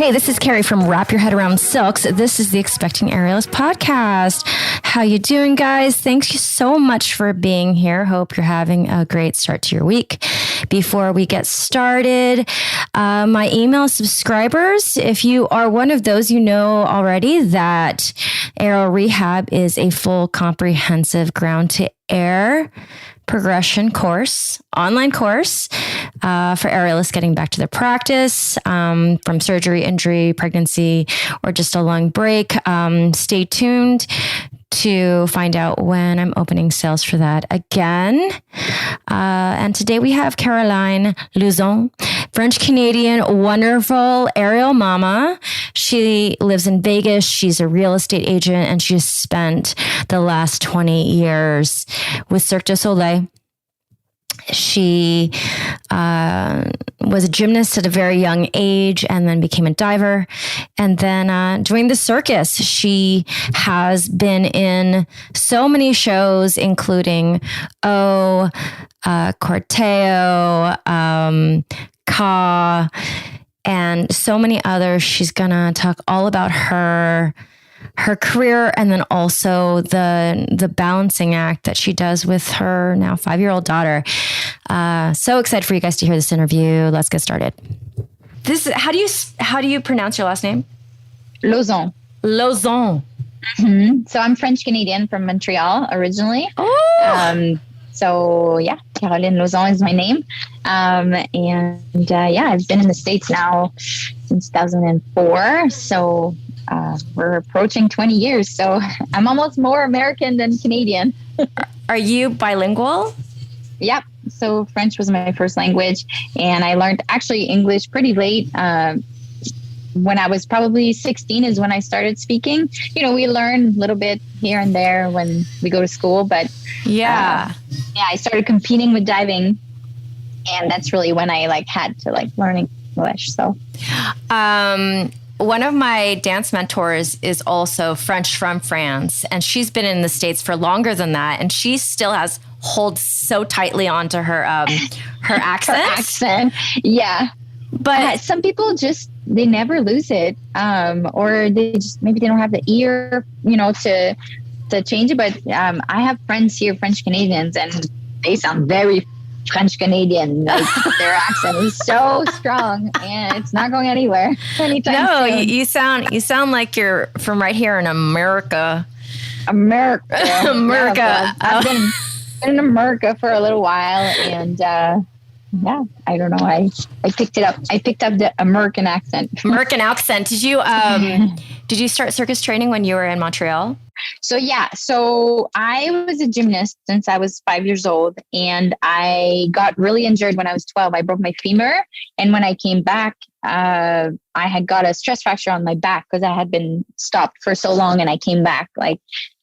Hey, this is Carrie from Wrap Your Head Around Silks. This is the Expecting Aerialist podcast. How you doing, guys? Thank you so much for being here. Hope you're having a great start to your week. Before we get started, my email subscribers, if you are one of those, you know already that Aerial Rehab is a full comprehensive ground to air progression course, online course for aerialists getting back to their practice from surgery, injury, pregnancy, or just a long break. Stay tuned to find out when I'm opening sales for that again. And today we have Caroline Lauzon, French-Canadian, wonderful aerial mama. She lives in Vegas. She's a real estate agent, and she's spent the last 20 years with Cirque Du Soleil. She was a gymnast at a very young age and then became a diver and then joined the circus. She has been in so many shows, including Corteo, Ka, and so many others. She's going to talk all about her career and then also the balancing act that she does with her now 5-year-old daughter. So excited for you guys to hear this interview. Let's get started. How do you pronounce your last name? Lauzon. Lauzon. Mm-hmm. So I'm French Canadian from Montreal originally. Oh. So yeah, Caroline Lauzon is my name. I've been in the States now since 2004. So we're approaching 20 years. So I'm almost more American than Canadian. Are you bilingual? Yep. So French was my first language, and I learned actually English pretty late. When I was probably 16 is when I started speaking. You know, we learn a little bit here and there when we go to school, but I started competing with diving, and that's really when I had to learn English. So, one of my dance mentors is also French from France, and she's been in the States for longer than that, and she still holds so tightly onto her accent. Her accent, yeah. But some people they never lose it, or they maybe they don't have the ear, to change it. But I have friends here, French Canadians, and they sound very French Canadian. Their accent is so strong, and it's not going anywhere anytime soon. You sound like you're from right here in America. America. Yeah, I've been in America for a little while, and I don't know. I picked it up. I picked up the American accent. American accent. Did you start circus training when you were in Montreal? So I was a gymnast since I was 5 years old, and I got really injured when I was 12. I broke my femur, and when I came back, I had got a stress fracture on my back because I had been stopped for so long, and I came back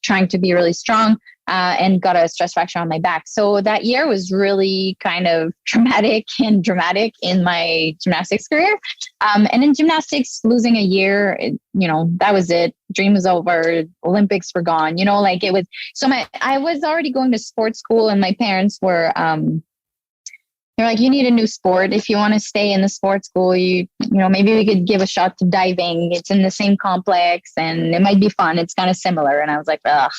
trying to be really strong. And got a stress fracture on my back. So that year was really kind of traumatic and dramatic in my gymnastics career. And in gymnastics, losing a year, that was it. Dream was over. Olympics were gone. It was. So I was already going to sports school, and my parents were. They're like, you need a new sport if you want to stay in the sports school. Maybe we could give a shot to diving. It's in the same complex, and it might be fun. It's kind of similar. And I was like, ugh.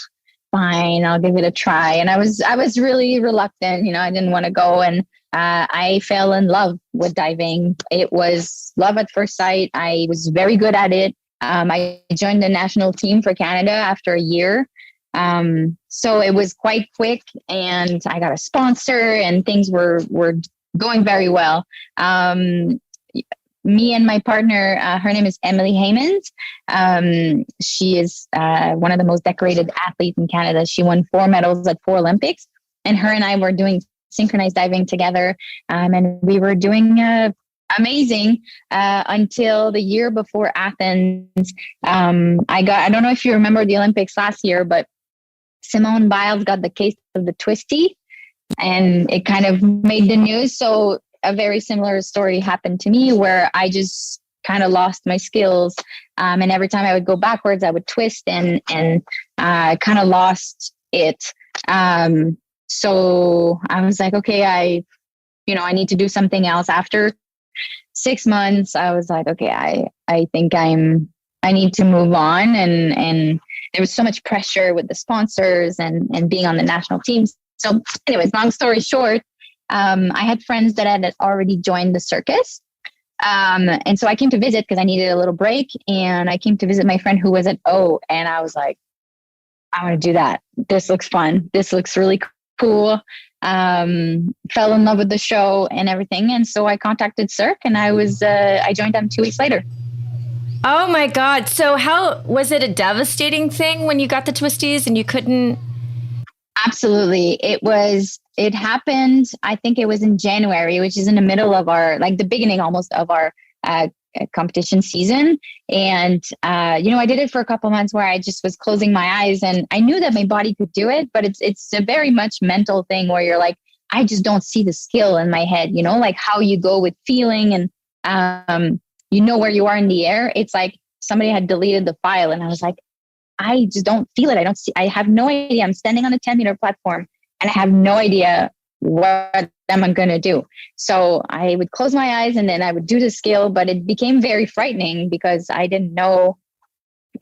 Fine, I'll give it a try. And I was really reluctant. I didn't want to go. And I fell in love with diving. It was love at first sight. I was very good at it. I joined the national team for Canada after a year. So it was quite quick, and I got a sponsor, and things were going very well. Me and my partner, her name is Emily Haymans. She is one of the most decorated athletes in Canada. She won 4 medals at 4 Olympics. And her and I were doing synchronized diving together. And we were doing amazing until the year before Athens. I don't know if you remember the Olympics last year, but Simone Biles got the case of the twisty, and it kind of made the news. So a very similar story happened to me, where I just kind of lost my skills. And every time I would go backwards, I would twist and kind of lost it. So I was like, okay, I need to do something else after 6 months, I was like, okay, I think I need to move on. And there was so much pressure with the sponsors and being on the national teams. So anyways, long story short, I had friends that had already joined the circus. And so I came to visit because I needed a little break, and I came to visit my friend who was at O, and I was like, I want to do that. This looks fun. This looks really cool. Fell in love with the show and everything. And so I contacted Cirque, and I joined them 2 weeks later. Oh my God. So how was it a devastating thing when you got the twisties and you couldn't? Absolutely. It happened, I think it was in January, which is in the middle of the beginning almost of our competition season. And, I did it for a couple months where I just was closing my eyes, and I knew that my body could do it, but it's a very much mental thing where you're like, I just don't see the skill in my head, like how you go with feeling and, where you are in the air. It's like somebody had deleted the file, and I was like, I just don't feel it. I have no idea. I'm standing on a 10-meter platform and I have no idea what am I going to do. So I would close my eyes and then I would do the skill, but it became very frightening because I didn't know,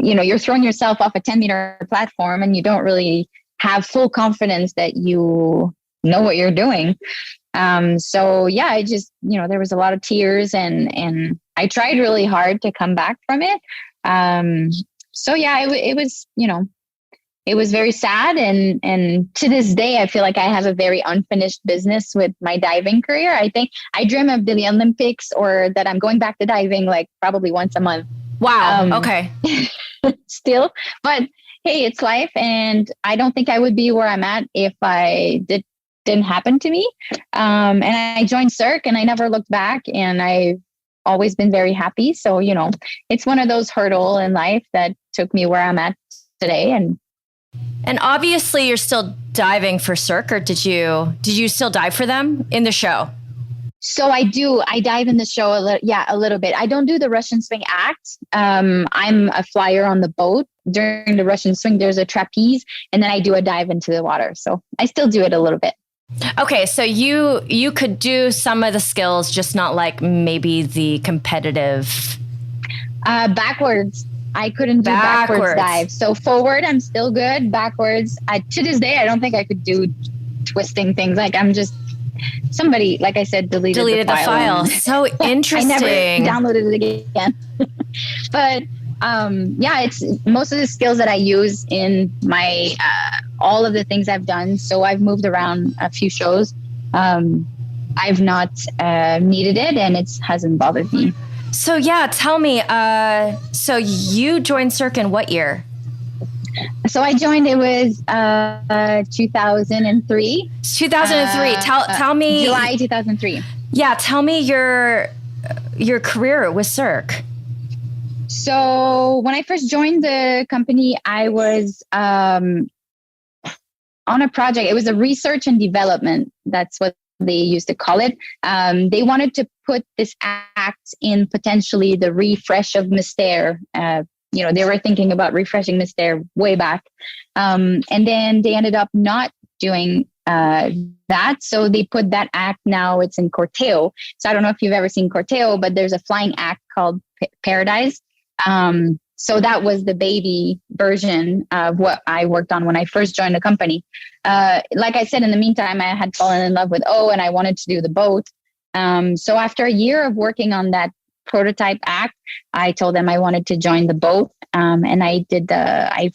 you're throwing yourself off a 10-meter platform and you don't really have full confidence that you know what you're doing. I just, there was a lot of tears and I tried really hard to come back from it. It was very sad. And to this day, I feel like I have a very unfinished business with my diving career. I think I dream of the Olympics or that I'm going back to diving like probably once a month. Wow. Okay. Still, but hey, it's life. And I don't think I would be where I'm at if didn't happen to me. And I joined Cirque and I never looked back, and I've always been very happy. So, it's one of those hurdles in life that took me where I'm at today. And obviously you're still diving for Cirque, or did you still dive for them in the show? So I do. I dive in the show a little bit. I don't do the Russian swing act. I'm a flyer on the boat. During the Russian swing, there's a trapeze, and then I do a dive into the water. So I still do it a little bit. Okay, so you could do some of the skills, just not like maybe the competitive. Backwards. I couldn't do backwards dive. So forward, I'm still good. Backwards, to this day, I don't think I could do twisting things. Like I'm just somebody, like I said, deleted the file. So interesting. I never downloaded it again. But it's most of the skills that I use in my all of the things I've done. So I've moved around a few shows. I've not needed it, and it hasn't bothered me. So yeah, tell me. So you joined Cirque in what year? So I joined. It was 2003. 2003. Tell me. July 2003. Yeah, tell me your career with Cirque. So when I first joined the company, I was on a project. It was a research and development. That's what they used to call it. They wanted to put this act in potentially the refresh of Mystère. They were thinking about refreshing Mystère way back. And then they ended up not doing that. So they put that act, now it's in Corteo. So I don't know if you've ever seen Corteo, but there's a flying act called Paradise. So that was the baby version of what I worked on when I first joined the company. Like I said, in the meantime, I had fallen in love with and I wanted to do the boat. So after a year of working on that prototype act, I told them I wanted to join the boat. And I did I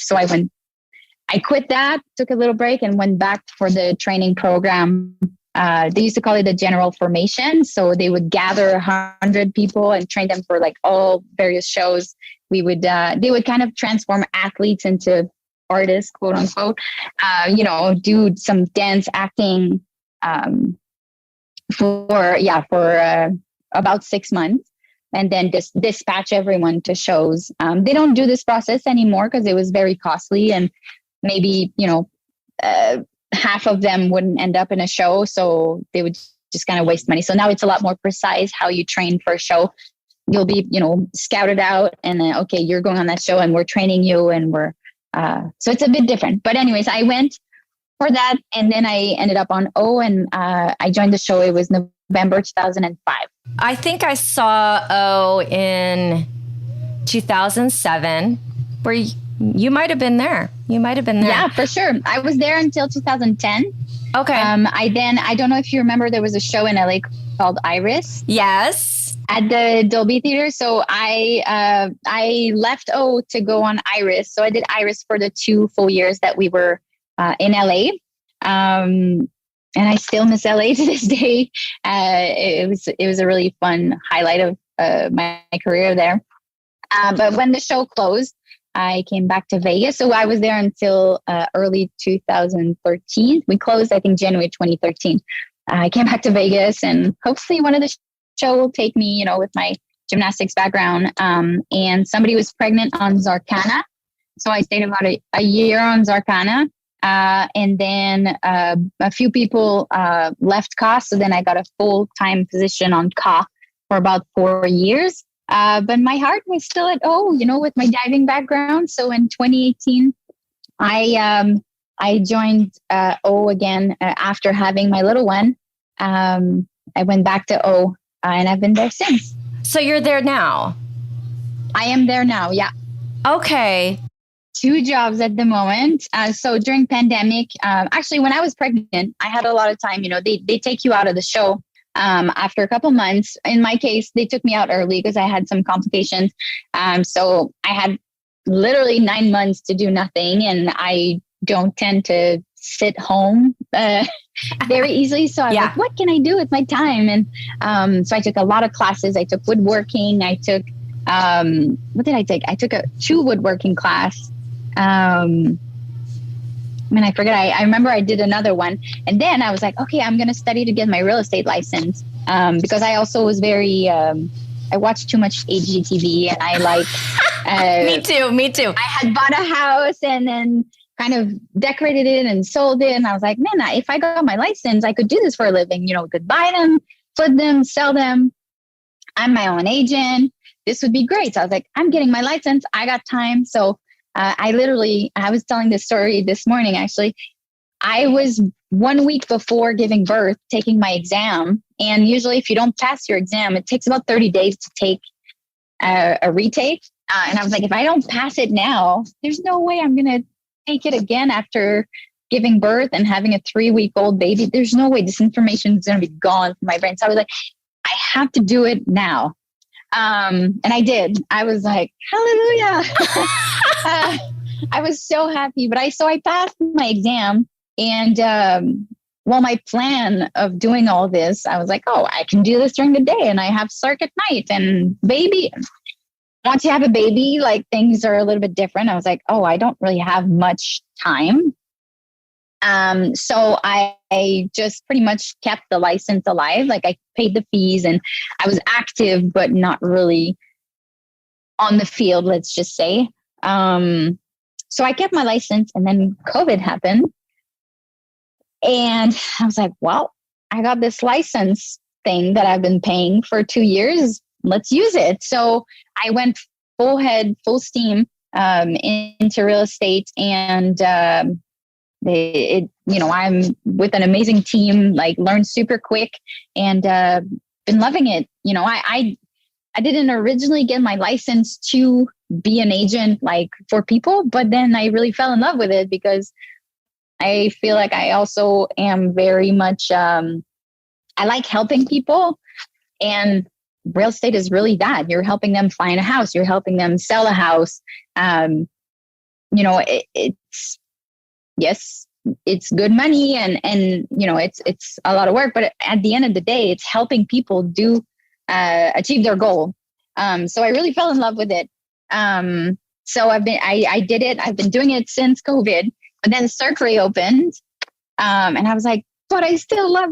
quit that, took a little break and went back for the training program. They used to call it the general formation. So they would gather 100 people and train them for like all various shows. They would kind of transform athletes into artists, quote unquote, do some dance acting, for about 6 months, and then dispatch everyone to shows. They don't do this process anymore because it was very costly, and maybe, half of them wouldn't end up in a show. So they would just kind of waste money. So now it's a lot more precise how you train for a show. You'll be, scouted out, and then, okay, you're going on that show and we're training you, and so it's a bit different. But anyways, I went for that, and then I ended up on and I joined the show. It was November 2005. I think I saw O in 2007, where you might have been there. You might have been there. Yeah, for sure. I was there until 2010. Okay. I don't know if you remember, there was a show in LA called Iris. Yes. At the Dolby Theater. So I left O to go on Iris. So I did Iris for the 2 full years that we were in LA. And I still miss LA to this day. It was a really fun highlight of my career there. But when the show closed, I came back to Vegas. So I was there until early 2013. We closed, I think, January 2013. I came back to Vegas, and hopefully one of the show will take me, with my gymnastics background. And somebody was pregnant on Zarkana. So I stayed about a year on Zarkana. And then a few people left Ka. So then I got a full-time position on Ka for about 4 years. But my heart was still at O, with my diving background. So in 2018, I joined O again after having my little one. I went back to O, and I've been there since. So you're there now? I am there now, yeah. Okay. 2 jobs at the moment. So during pandemic, actually, when I was pregnant, I had a lot of time. They take you out of the show after a couple months. In my case, they took me out early because I had some complications. So I had literally 9 months to do nothing, and I don't tend to sit home very easily. So I was like, what can I do with my time? And so I took a lot of classes. I took woodworking. I took, what did I take? I took a 2 woodworking class. I forget. I remember I did another one. And then I was like, okay, I'm going to study to get my real estate license. Because I also was very, I watched too much HGTV, and I like... Me too. I had bought a house and then kind of decorated it and sold it. And I was like, man, if I got my license, I could do this for a living. We could buy them, flip them, sell them. I'm my own agent. This would be great. So I was like, I'm getting my license. I got time. So I was telling this story this morning, actually. I was 1 week before giving birth, taking my exam. And usually if you don't pass your exam, it takes about 30 days to take a retake. And I was like, if I don't pass it now, there's no way I'm going to take it again after giving birth and having a 3-week-old baby. There's no way this information is going to be gone from my brain. So I was like, I have to do it now. And I did. I was like, hallelujah. I was so happy. But I passed my exam. And my plan of doing all this, I was like, oh, I can do this during the day, and I have Cirque at night, and baby. Once you have a baby, like, things are a little bit different. I was like, oh, I don't really have much time. So I just pretty much kept the license alive. Like, I paid the fees, and I was active, but not really on the field, let's just say. So I kept my license, and then COVID happened. And I was like, well, I got this license thing that I've been paying for 2 years. Let's use it. So I went full steam into real estate, and I'm with an amazing team. Like, learned super quick, and been loving it. I didn't originally get my license to be an agent, like, for people, but then I really fell in love with it because I feel like I also am very much. I like helping people, and real estate is really that. You're helping them find a house. You're helping them sell a house. It's good money, and it's a lot of work, but at the end of the day, it's helping people achieve their goal. So I really fell in love with it. So I did it. I've been doing it since COVID, but then Cirque reopened. And I was like, but I still love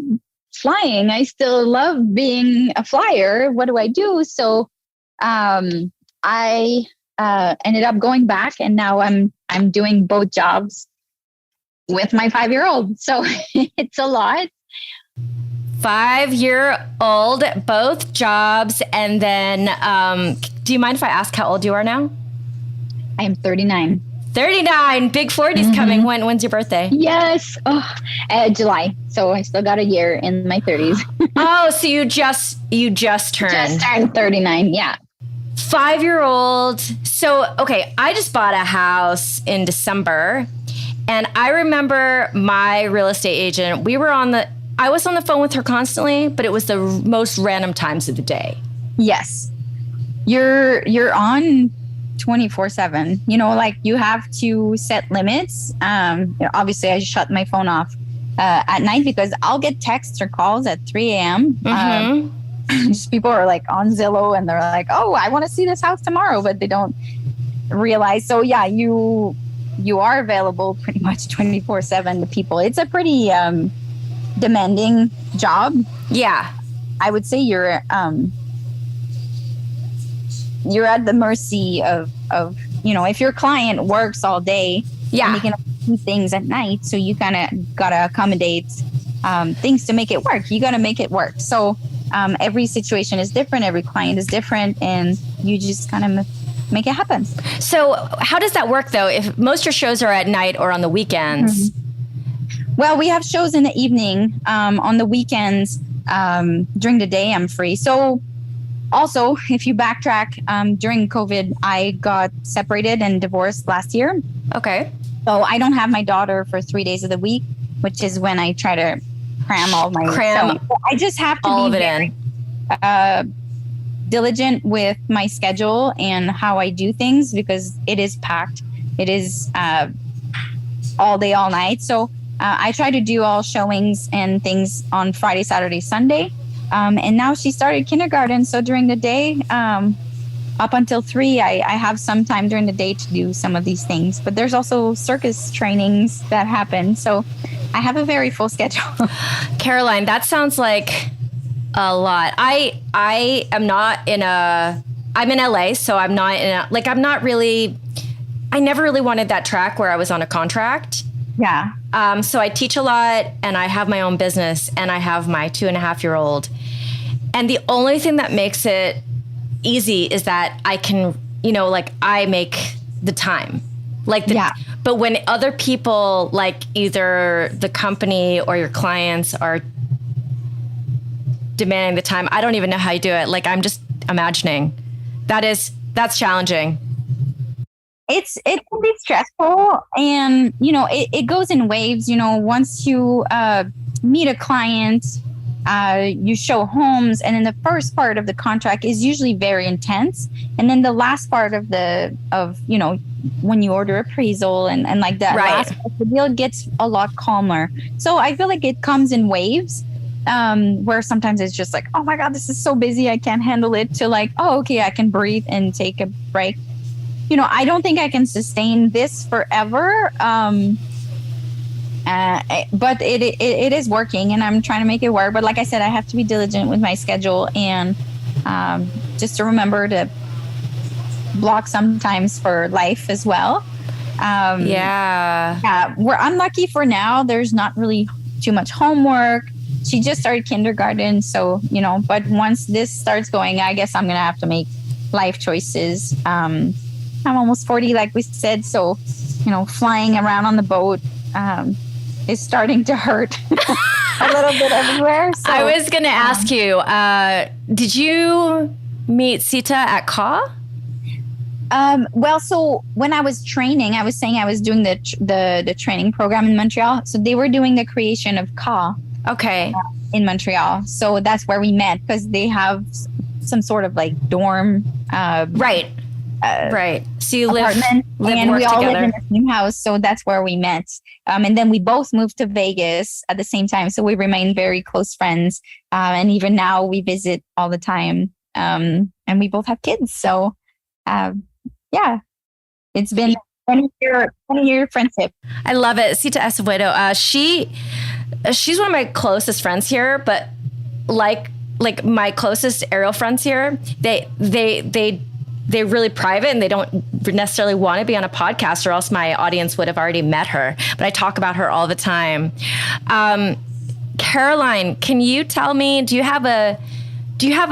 flying. I still love being a flyer. What do I do? So I ended up going back, and now I'm doing both jobs with my 5-year-old. So it's a lot. 5-year-old, both jobs. And then do you mind if I ask how old you are now? I am 39. 39, big 40s coming. When's your birthday? Yes. July. So I still got a year in my 30s. Oh, so you just turned. Just turned 39. Yeah. 5-year-old. So, okay, I just bought a house in December, and I remember my real estate agent, I was on the phone with her constantly, but it was the most random times of the day. Yes. You're on 24/7. You know, like you have to set limits. Obviously I shut my phone off at night because I'll get texts or calls at 3 a.m. Just people are like on Zillow and they're like, oh, I want to see this house tomorrow, but they don't realize. So yeah, you are available pretty much 24/7 to people. It's a pretty demanding job. Yeah. I would say you're at the mercy of if your client works all day, and they can do things at night, so you kind of gotta accommodate things to make it work. You gotta make it work. So every situation is different, every client is different, and you just kind of make it happen. So how does that work though? If most of your shows are at night or on the weekends? Well, we have shows in the evening. On the weekends, during the day, I'm free. So also, if you backtrack, during COVID, I got separated and divorced last year. Okay. So I don't have my daughter for 3 days of the week, which is when I try to cram all my So I just have to be very diligent with my schedule and how I do things because it is packed. It is all day, all night. So I try to do all showings and things on Friday, Saturday, Sunday. And now she started kindergarten. So during the day, up until 3, I have some time during the day to do some of these things. But there's also circus trainings that happen. So I have a very full schedule. Caroline, that sounds like a lot. I am not I'm in LA, so I'm not I never really wanted that track where I was on a contract. Yeah. So I teach a lot and I have my own business and I have my 2.5-year-old. And the only thing that makes it easy is that I can, I make the time. But when other people, like either the company or your clients are demanding the time, I don't even know how you do it. Like I'm just imagining. That's challenging. It can be stressful and, it goes in waves. Once you meet a client, you show homes, and then the first part of the contract is usually very intense. And then the last part of when you order appraisal and like that, last part of the deal gets a lot calmer. So I feel like it comes in waves. Where sometimes it's just like, oh my God, this is so busy, I can't handle it, to like, oh, okay, I can breathe and take a break. I don't think I can sustain this forever. But it is working and I'm trying to make it work. But like I said, I have to be diligent with my schedule and just to remember to block sometimes for life as well. We're unlucky for now. There's not really too much homework. She just started kindergarten. So, but once this starts going, I guess I'm going to have to make life choices. I'm almost 40, like we said. So, flying around on the boat is starting to hurt a little bit everywhere. So, I was going to ask you, did you meet Sita at CAW? Well, so when I was training, I was saying I was doing the training program in Montreal. So they were doing the creation of CAW. Okay. In Montreal. So that's where we met because they have some sort of like dorm. Right. So you and we all live in the same house. So that's where we met. And then we both moved to Vegas at the same time. So we remain very close friends. And even now we visit all the time. And we both have kids. So, it's been 20-year friendship. I love it. Sita Acevedo. She's one of my closest friends here, but like my closest aerial friends here, they're really private and they don't necessarily want to be on a podcast, or else my audience would have already met her. But I talk about her all the time. Caroline, can you tell me, do you have a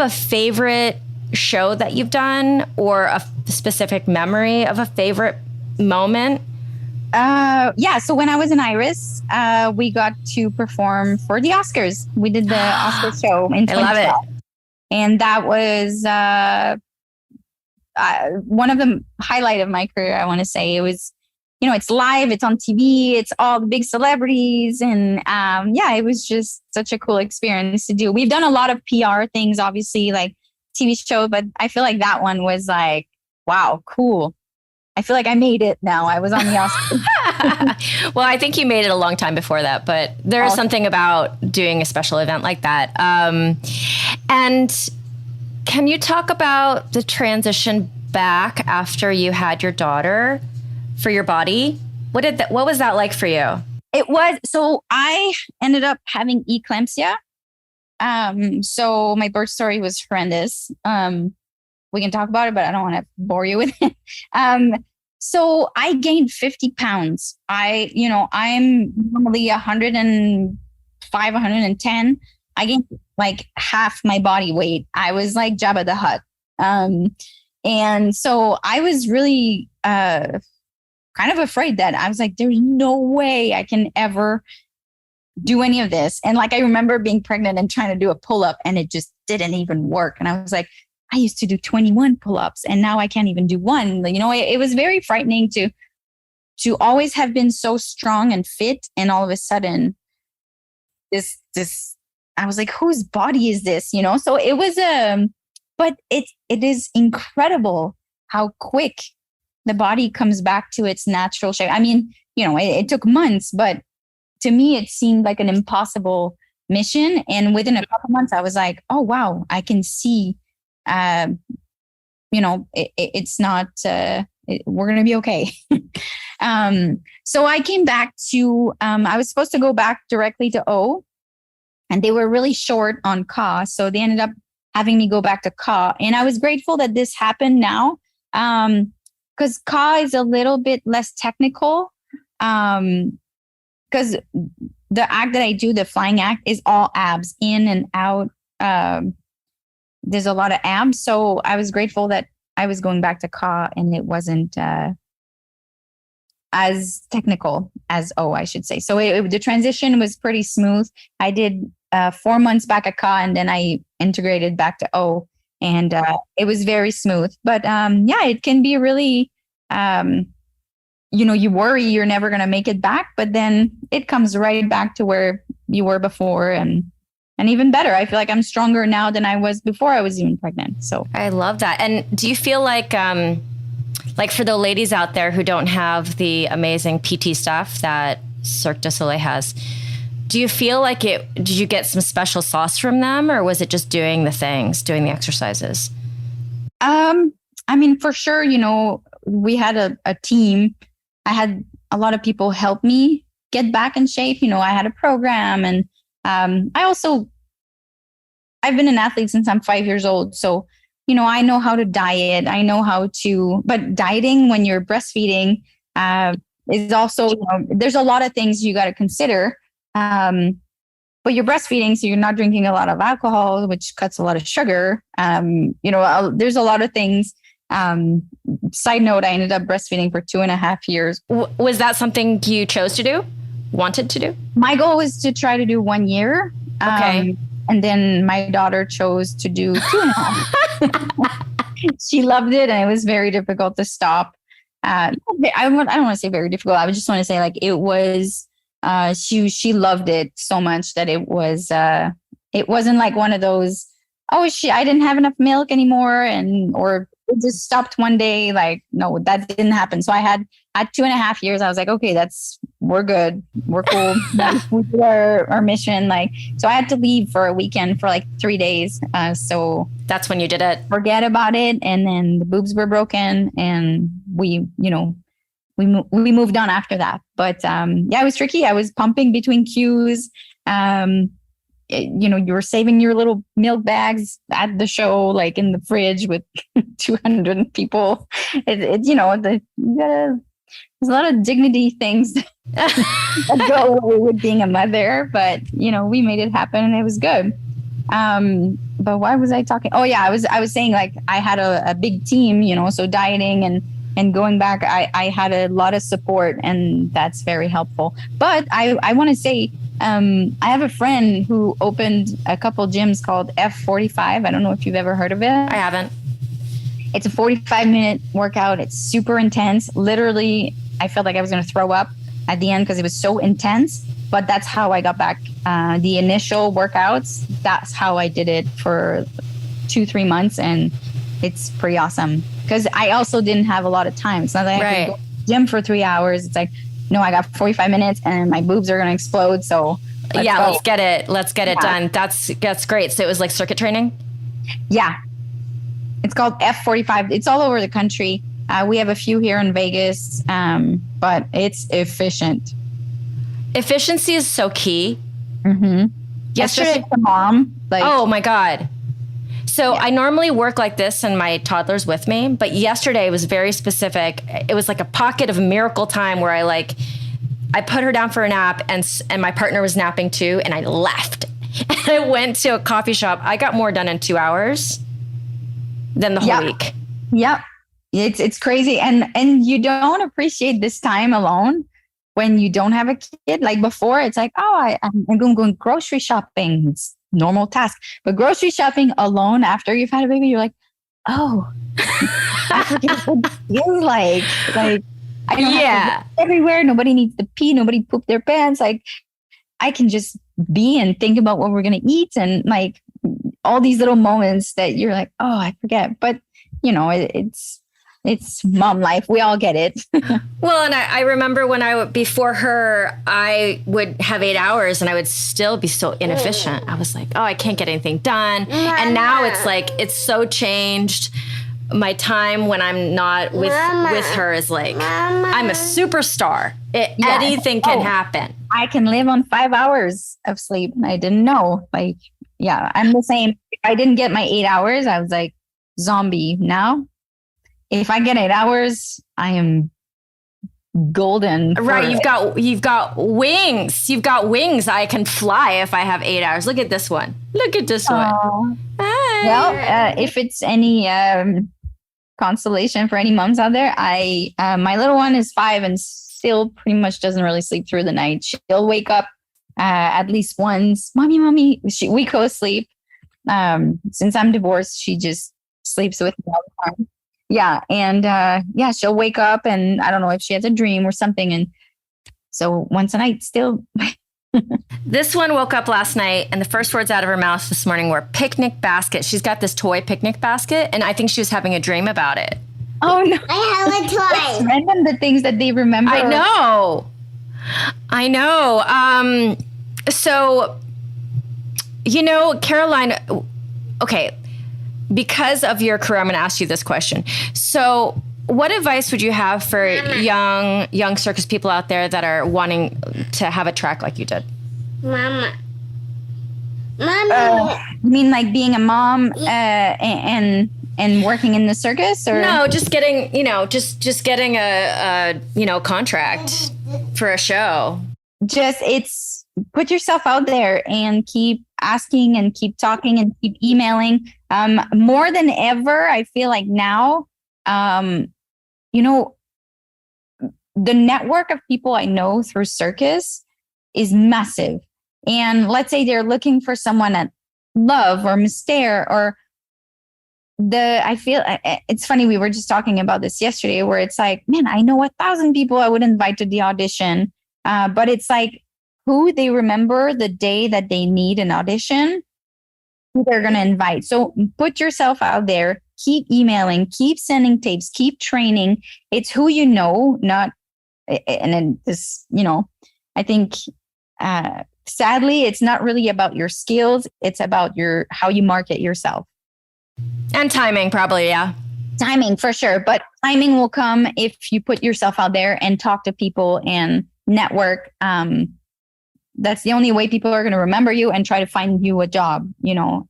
favorite show that you've done, or a specific memory of a favorite moment Yeah. So when I was in Iris, we got to perform for the Oscars. We did the Oscar show in 2012. I love it. And that was one of the highlight of my career, I want to say. It was, it's live, it's on TV, it's all the big celebrities. And yeah, it was just such a cool experience to do. We've done a lot of PR things, obviously, like TV show, but I feel like that one was like, wow, cool. I feel like I made it now. I was on the Oscars. Well, I think you made it a long time before that, but there is something about doing a special event like that. And can you talk about the transition back after you had your daughter for your body? What was that like for you? It was, so I ended up having eclampsia. So my birth story was horrendous. We can talk about it, but I don't want to bore you with it. So I gained 50 pounds. I'm normally 105, 110. I gained like half my body weight. I was like Jabba the Hutt. And so I was really kind of afraid that I was like, there's no way I can ever do any of this. And like, I remember being pregnant and trying to do a pull-up and it just didn't even work. And I was like, I used to do 21 pull-ups and now I can't even do one. It was very frightening to always have been so strong and fit. And all of a sudden this, I was like, whose body is this? So it was, but it is incredible how quick the body comes back to its natural shape. I mean, it took months, but to me, it seemed like an impossible mission. And within a couple months, I was like, oh, wow, I can see, it's not, we're going to be okay. So I came back to, I was supposed to go back directly to O, and they were really short on CA. So they ended up having me go back to CA. And I was grateful that this happened now, because CA is a little bit less technical. Because the act that I do, the flying act, is all abs, in and out. There's a lot of abs. So I was grateful that I was going back to CA and it wasn't as technical as O, I should say. So the transition was pretty smooth. I did 4 months back at CA and then I integrated back to O, and it was very smooth. But yeah, it can be really, you worry you're never going to make it back, but then it comes right back to where you were before, and even better. I feel like I'm stronger now than I was before I was even pregnant. So I love that. And do you feel like for the ladies out there who don't have the amazing PT stuff that Cirque Du Soleil has, do you feel like did you get some special sauce from them, or was it just doing the exercises? I mean, for sure, we had a team. I had a lot of people help me get back in shape. I had a program, and I've been an athlete since I'm 5 years old. So, I know how to diet. I know but dieting when you're breastfeeding is also, there's a lot of things you got to consider. But you're breastfeeding, so you're not drinking a lot of alcohol, which cuts a lot of sugar. There's a lot of things. Side note, I ended up breastfeeding for 2.5 years. Was that something you chose to do? Wanted to do? My goal was to try to do 1 year. Okay. And then my daughter chose to do 2.5. She loved it, and it was very difficult to stop. I don't want to say very difficult. I just want to say, like, it was, she loved it so much that it wasn't like one of those, I didn't have enough milk anymore, or it just stopped one day. Like, no, that didn't happen. So at 2.5 years, I was like, okay, we're good. We're cool. We did our mission. Like, so I had to leave for a weekend for like 3 days. So that's when you did it. Forget about it. And then the boobs were broken, and we moved on after that. But yeah, it was tricky. I was pumping between cues. You were saving your little milk bags at the show, like in the fridge with 200 people. There's a lot of dignity things that go away with being a mother, but we made it happen and it was good. But why was I talking? Oh yeah, I was saying, like, I had a big team, so dieting and and going back, I had a lot of support, and that's very helpful. But I want to say, I have a friend who opened a couple gyms called F45. I don't know if you've ever heard of it. I haven't. It's a 45-minute workout. It's super intense. Literally, I felt like I was going to throw up at the end because it was so intense. But that's how I got back. The initial workouts, that's how I did it for 2-3 months. And it's pretty awesome. Because I also didn't have a lot of time. It's not like I could go to the gym for 3 hours. It's like, no, I got 45 minutes and my boobs are going to explode. So let's get it. Let's get it done. That's great. So it was like circuit training? Yeah. It's called F45. It's all over the country. We have a few here in Vegas, but it's efficient. Efficiency is so key. Mm-hmm. Yesterday, especially for mom. Oh my God. So I normally work like this and my toddler's with me, but yesterday was very specific. It was like a pocket of miracle time where I put her down for a nap and my partner was napping too. And I left and I went to a coffee shop. I got more done in 2 hours than the whole week. Yep. It's crazy. And you don't appreciate this time alone when you don't have a kid. Like before, it's like, I'm going grocery shopping. It's normal task. But grocery shopping alone after you've had a baby, you're like, oh, I forget what it feels like. Like, I don't have to go everywhere. Nobody needs to pee. Nobody pooped their pants. Like, I can just be and think about what we're going to eat. And like all these little moments that you're like, oh, I forget. But, you know, it's mom life. We all get it. Well, and I remember when before her, I would have 8 hours and I would still be so inefficient. I was like, oh, I can't get anything done. Mama. And now it's like, it's so changed. My time when I'm not with her is like, Mama. I'm a superstar. Anything can happen. I can live on 5 hours of sleep. And I didn't know. Like, yeah, I'm the same. If I didn't get my 8 hours, I was like zombie. Now, if I get 8 hours, I am golden. Right. You've got wings. You've got wings. I can fly if I have 8 hours. Look at this one. Look at this one. Hi. Well, if it's any consolation for any moms out there, my little one is 5 and still pretty much doesn't really sleep through the night. She'll wake up at least once. Mommy. We co-sleep. Since I'm divorced, she just sleeps with me all the time. Yeah. And she'll wake up and I don't know if she has a dream or something. And so once a night still. This one woke up last night and the first words out of her mouth this morning were picnic basket. She's got this toy picnic basket and I think she was having a dream about it. Oh no. I have a toy. It's random the things that they remember. I know. So, you know, Caroline, okay. Because of your career, I'm going to ask you this question. So what advice would you have for young circus people out there that are wanting to have a track like you did? Mama. You mean like being a mom and working in the circus, or no? Just getting just getting a contract for a show. It's put yourself out there and keep asking and keep talking and keep emailing. More than ever, I feel like now, the network of people I know through circus is massive. And let's say they're looking for someone at Love or Mystere or I feel it's funny. We were just talking about this yesterday where it's like, man, I know 1,000 people I would invite to the audition. But it's like who they remember the day that they need an audition, who they're going to invite. So put yourself out there, keep emailing, keep sending tapes, keep training. It's who you know, not, and then this, I think, sadly, it's not really about your skills. It's about how you market yourself. And timing, probably. Yeah. Timing for sure. But timing will come if you put yourself out there and talk to people and network. That's the only way people are going to remember you and try to find you a job,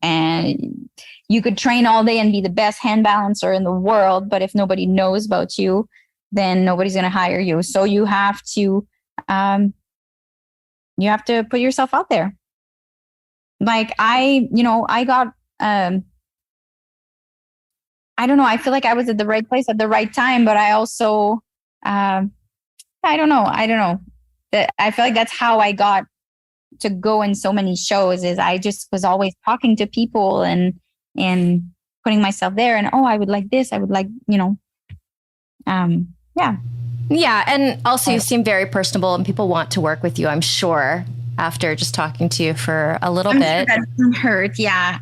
and you could train all day and be the best hand balancer in the world. But if nobody knows about you, then nobody's going to hire you. So you have to put yourself out there. Like I got, I don't know. I feel like I was at the right place at the right time, but I also, I don't know. That I feel like that's how I got to go in so many shows. Is I just was always talking to people and putting myself there. And I would like this. I would like, yeah. Yeah. And also you seem very personable and people want to work with you, I'm sure, after just talking to you for a little bit. Sure that doesn't hurt. Yeah.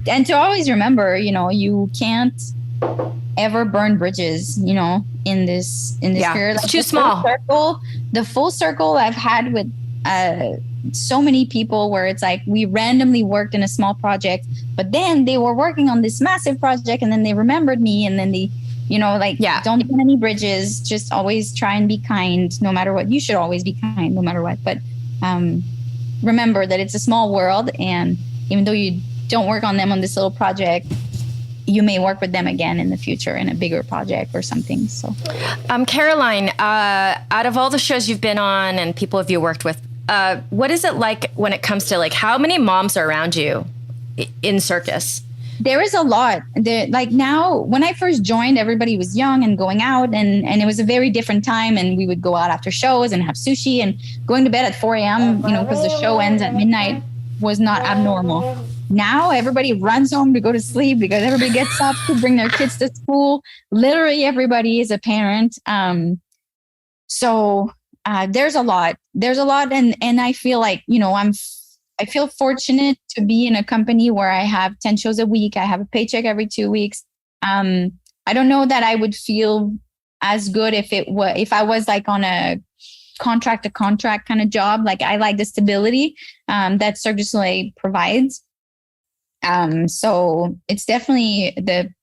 And to always remember, you can't ever burn bridges, in this career. It's too small. The full circle I've had with so many people where it's like we randomly worked in a small project, but then they were working on this massive project and then they remembered me and then they, don't burn any bridges, just always try and be kind no matter what. You should always be kind no matter what. But remember that it's a small world, and even though you don't work on them on this little project, you may work with them again in the future in a bigger project or something. So, Caroline, out of all the shows you've been on and people have you worked with, what is it like when it comes to how many moms are around you in circus? There is a lot. Now, when I first joined, everybody was young and going out, and it was a very different time. And we would go out after shows and have sushi and going to bed at 4 a.m. Because the show ends at midnight was not abnormal. Now everybody runs home to go to sleep because everybody gets up to bring their kids to school. Literally everybody is a parent. So there's a lot. And I feel like, I feel fortunate to be in a company where I have 10 shows a week. I have a paycheck every 2 weeks. I don't know that I would feel as good if I was on a contract to contract kind of job. I like the stability that Cirque du Soleil provides. So it's definitely and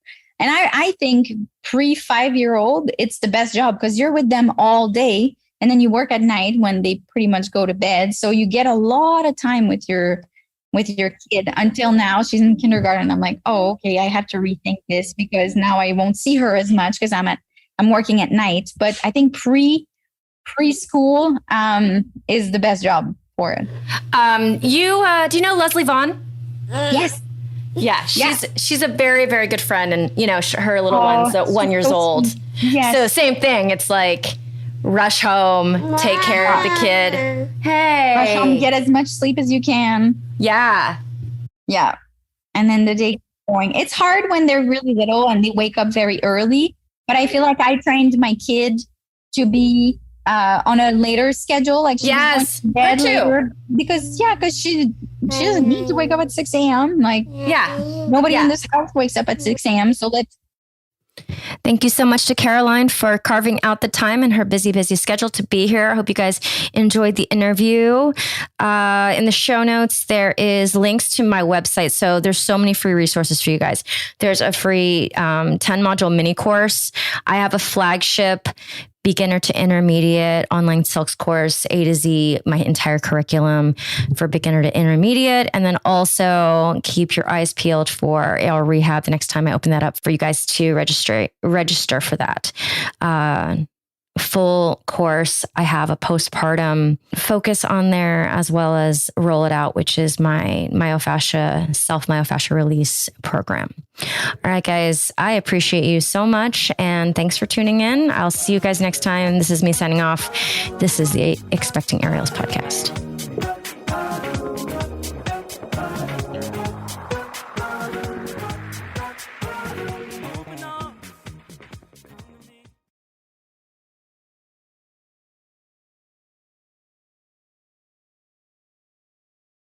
I think pre-5-year-old, it's the best job because you're with them all day and then you work at night when they pretty much go to bed. So you get a lot of time with your kid. Until now, she's in kindergarten. I'm like, oh, okay, I have to rethink this because now I won't see her as much because I'm working at night. But I think preschool is the best job for it. Do you know Leslie Vaughn? Yes. Yeah, she's a very, very good friend, and her little one's 1 year old. Yes. So same thing. It's rush home, take care of the kid. Hey, rush home, get as much sleep as you can. Yeah, and then the day going. It's hard when they're really little and they wake up very early. But I feel like I trained my kid to be on a later schedule. She's going to bed later because she doesn't need to wake up at 6 a.m. Nobody in this house wakes up at 6 a.m. So Thank you so much to Caroline for carving out the time in her busy schedule to be here. I hope you guys enjoyed the interview. In the show notes, there is links to my website. So there's so many free resources for you guys. There's a free 10 module mini course. I have a flagship beginner to intermediate online silks course, A to Z, my entire curriculum for beginner to intermediate. And then also keep your eyes peeled for AL Rehab the next time I open that up for you guys to register for that. Full course. I have a postpartum focus on there as well as Roll It Out, which is my self-myofascia release program. All right, guys, I appreciate you so much. And thanks for tuning in. I'll see you guys next time. This is me signing off. This is the Expecting Aerials podcast.